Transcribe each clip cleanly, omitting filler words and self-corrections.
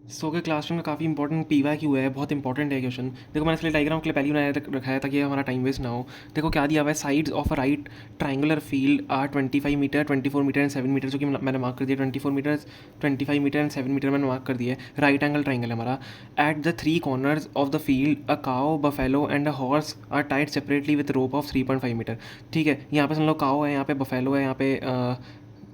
सो के क्लासरूम का काफ़ी इंपॉर्टेंट पीवा क्यू है, बहुत इंपॉर्टेंट है क्वेश्चन। देखो मैंने इसलिए डायग्राम के लिए पहले ही बनाया रखा है ताकि हमारा टाइम वेस्ट ना हो। देखो क्या दिया हुआ है, sides of a right triangular field are 25 metre, 24 metre and 7 metre, जो कि मैंने मार्क कर दिया। 24 मीटर, 25 मीटर एंड 7 मीटर मैंने मार्क कर दिया है। राइट एंगल ट्राइंगल है हमारा। At the three corners of the field a cow, buffalo and a horse are tied separately with rope of 3.5 metre. ठीक है, यहाँ पे समझ लो काओ है, यहाँ पे बफेलो है, यहाँ पे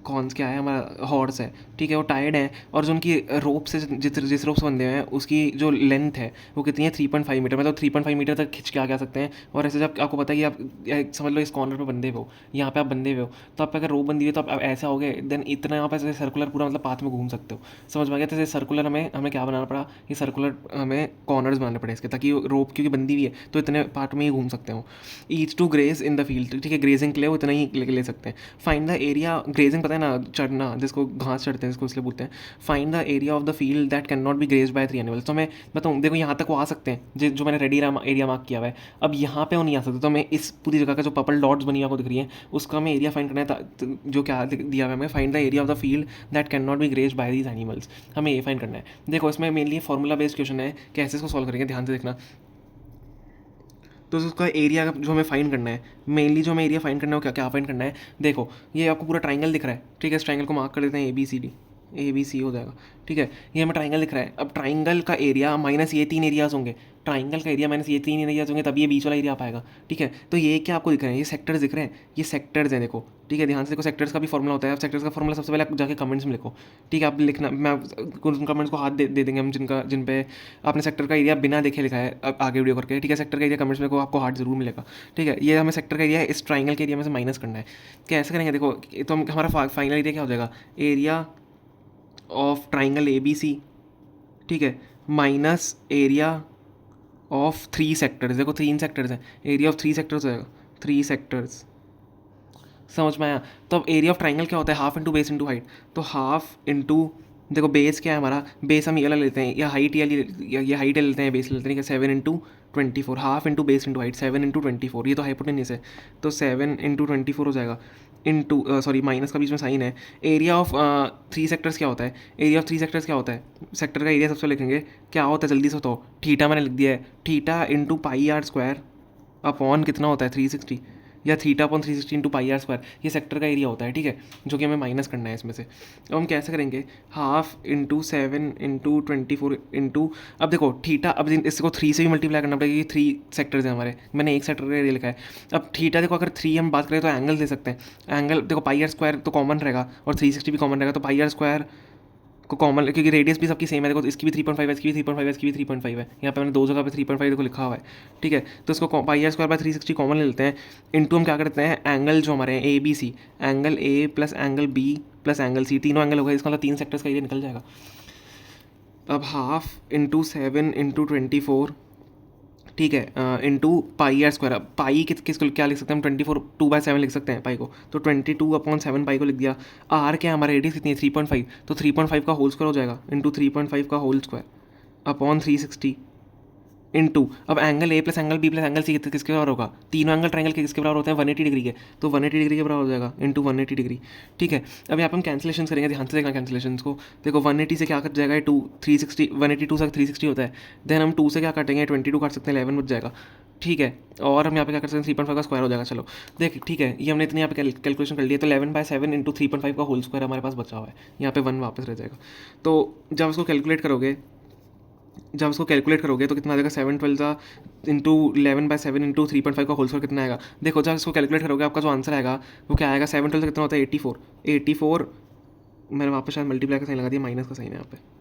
कौन क्या है हमारा हॉर्स है। ठीक है, वो टायर्ड है, और जो उनकी रोप से जिस रोप से बंधे हुए हैं उसकी जो लेंथ है वो कितनी है, 3.5 मीटर, मतलब 3.5 मीटर तक खिंच के आ सकते हैं। और ऐसे जब आपको पता है कि आप समझ लो इस कॉर्नर पे बंधे हुए हो, यहाँ पे आप बंधे हुए हो, तो आप अगर रोप बंधी हुई है तो आप ऐसा हो गए, देन इतना यहाँ पे ऐसे सर्कुलर पूरा मतलब पाथ में घूम सकते हो। समझ में आ गया? तो सर्कुलर हमें हमें क्या बनाना पड़ा, ये सर्कुलर हमें कॉर्नर्स बनाने पड़े इसके, ताकि रोप क्योंकि बंदी हुई है तो इतने पार्ट में ही घूम सकते हो। Each to graze in the field, ठीक है, ग्रेजिंग के लिए वो इतना ही ले सकते हैं। फाइंड द एरिया, ग्रेजिंग पता है ना, चढ़ना, जिसको घास चढ़ते हैं जिसको इसलिए बोलते हैं। Find the area of the field that can not be grazed by 3 animals. तो मैं बताऊँ, देखो यहाँ तक वो आ सकते हैं जो मैंने रेडी एरिया मार्क किया हुआ है। अब यहाँ पे वो नहीं आ सकते, तो मैं इस पूरी जगह का जो पर्पल डॉट्स बनी आपको दिख रही है उसका हमें एरिया फाइंड करना है। जो क्या दिया हुआ है हमें, find the area of the field that can not be grazed by these animals, हमें ये फाइंड करना है। देखो इसमें मेनली फॉर्मूला बेस्ड क्वेश्चन है, कैसे इसको सॉल्व करेंगे ध्यान से देखना। तो उसका एरिया जो हमें फाइंड करना है, मेनली जो हमें एरिया फाइंड करना है वो क्या क्या फाइंड करना है। देखो ये आपको पूरा ट्राइंगल दिख रहा है, ठीक है, इस ट्राइंगल को मार्क कर देते हैं ABCD, ABC हो जाएगा। ठीक है, ये हमें ट्राइंगल दिख रहा है। अब ट्राइंगल का एरिया माइनस ये 3 एरियाज होंगे, ट्राइंगल का एरिया माइनस ये 3 एरियाज होंगे, तभी ये बीच वाला एरिया आ पाएगा। ठीक है, तो ये क्या आपको दिख रहे हैं, ये सेक्टर्स दिख रहे हैं, ये सेक्टर्स हैं देखो। ठीक है, ध्यान से देखो, सेक्टर्स का भी फॉर्मूला होता है। अब सेक्टर्स का फॉर्मूला सबसे पहले आप जाके कमेंट्स में लिखो। ठीक है, आप लिखना, मैं उन कमेंट्स को हाथ दे देंगे हम जिन पे आपने सेक्टर का एरिया बिना देखे लिखा है आगे वीडियो करके। ठीक है, सेक्टर का एरिया कमेंट्स में को आपको हार्ट जरूर मिलेगा। ठीक है, ये हमें सेक्टर का एरिया इस ट्राइंगल के एरिया में से माइनस करना है। कैसे करेंगे देखो, तो हमारा फाइनल एरिया क्या हो जाएगा, एरिया ऑफ ट्राइंगल ABC, ठीक है, माइनस एरिया ऑफ 3 सेक्टर्स। देखो 3 सेक्टर्स हैं, एरिया ऑफ 3 सेक्टर्स हो जाएगा, 3 सेक्टर्स। समझ में आया? तो अब एरिया ऑफ ट्राइंगल क्या होता है, half into base into height. तो हाफ इंटू, देखो बेस क्या है हमारा, बेस हम ये वाला लेते हैं, या हाइट ये हाइट लेते हैं, बेस लेते हैं। ठीक है, 7 into 24, half into base into height, 7 into 24, ये तो हाइपोटेन्यूस है। तो 7 इंटू 24 हो जाएगा, इंटू सॉरी माइनस का बीच में साइन है। एरिया ऑफ 3 सेक्टर्स क्या होता है, एरिया ऑफ 3 सेक्टर्स क्या होता है, सेक्टर का एरिया सबसे लिखेंगे क्या होता है, जल्दी से बताओ। थीटा मैंने लिख दिया है, थीटा इंटू πr² अपॉन कितना होता है, 360, या थीटा अपॉन 360 इंटू πr², ये सेक्टर का एरिया होता है। ठीक है, जो कि हमें माइनस करना है इसमें से। अब हम कैसे करेंगे, हाफ इंटू 7 इंटू 24 इंटू, अब देखो थीटा, अब इसको 3 से भी मल्टीप्लाई करना पड़ेगा, 3 सेक्टर्स हैं हमारे, मैंने एक सेक्टर का एरिया लिखा है। अब थीटा देखो, अगर 3 हम बात करें तो एंगल दे सकते हैं। एंगल देखो πr² तो कॉमन रहेगा और 360 भी कॉमन रहेगा, तो πr² को कॉमन, क्योंकि रेडियस भी सबकी सेम है। देखो इसकी भी 3.5 है, इसकी भी 3.5 है, इसकी भी 3.5 है। यहाँ पे मैंने दो जगह पे 3.5 देखो लिखा हुआ है। ठीक है, तो इसको πr²/360 कॉमन ले लेते हैं। इंटू हम क्या करते हैं, एंगल जो हमारे हैं ABC, angle A plus angle B plus angle C, तीनों एंगल हो गए, इसका मतलब 3 सेक्टर्स का एरिया निकल जाएगा। अब हाफ इंटू 7 इंटू 24, ठीक है, इंटू πr²। अब पाई किसको क्या लिख सकते हैं हम, 24 2/7 लिख सकते हैं पाई को, तो 22/7 पाई को लिख दिया। आर क्या है हमारा, रेडियस कितनी है, 3.5, तो 3.5 का होल स्क्वायर हो जाएगा, इंटू 3.5 का होल स्क्वायर अपॉन 360 इंटू, अब angle A plus angle B plus angle C किसके बराबर होगा, तीनों एंगल ट्राइंगल के किसके बराबर होते हैं, 180 डिग्री के, तो 180 डिग्री के बराबर हो जाएगा, इंटू 180 डिग्री। ठीक है, अब यहाँ पर हम कैंसिलेशन करेंगे, ध्यान से देखना कैंसिलेशन को। देखो 180 से क्या कट जाएगा, 2 360, 182 से 360 होता है, देन हम 2 से क्या काटेंगे, 22 काट सकते हैं, 11 बच जाएगा। ठीक है, और हम यहाँ पे क्या कर सकते हैं, 3.5 का स्क्वायर हो जाएगा। चलो देख, ठीक है, ये हमने इतने यहाँ पे कैलकुलेशन कर लिया, तो 11/7 इंटू 3.5 का होल स्क्वायर हमारे पास बचा हुआ है, यहाँ पे 1 वापस रह जाएगा। तो जब उसको कैलकुलेट करोगे तो कितना आ जाएगा, 7/12 इंटू 11/7 इंटू 3.5 का होल स्क्वायर कितना आएगा। देखो जब इसको कैलकुलेट करोगे आपका जो आंसर आएगा वो क्या आएगा, 7/12 कितना होता है, 84। मैंने वहाँ पर शायद मल्टीप्लाई का साइन लगा दिया, माइनस का साइन है यहाँ पे।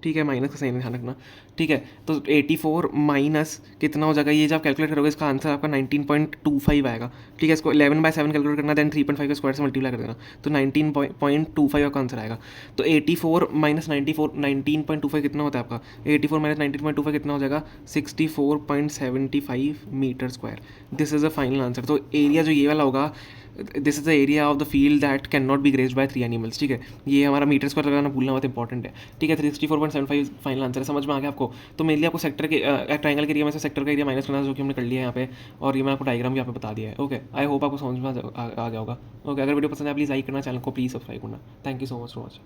ठीक है, माइनस का साइन ध्यान रखना। ठीक है, तो 84 माइनस कितना हो जाएगा, ये जब कैलकुलेट करोगे इसका आंसर आपका 19.25 आएगा। ठीक है, इसको 11/7 कैलकुलेट करना, देन 3.5 के स्क्वायर से मल्टीप्लाई कर देना, तो 19.25 का आंसर आएगा। तो 84 माइनस 19.25 कितना होता है आपका, 84 माइनस 19.25 कितना हो जाएगा, 64.75 metre square. This is a final answer. तो एरिया जो ये वाला होगा, this is the area of the field that can not be grazed by 3 animals. ठीक है, ये हमारा मीटर स्क्वायर लगाना भूलना बहुत इंपॉर्टेंट है। ठीक है, 364.75 फाइनल आंसर है, समझ में आ गया आपको। तो मेनली आपको सेक्टर के ट्राइंगल के एरिया में से सेक्टर का एरिया माइनस करना है, जो कि हमने कर लिया है यहाँ पे, और ये मैं आपको डायग्राम भी यहाँ पे बता दिया है। ओके, आई होप आपको समझ में आ गया होगा। ओके, अगर वीडियो पसंद है प्लीज़ लाइक करना, चैनल को प्लीज़ सब्सक्राइब करना। Thank you so much for watching.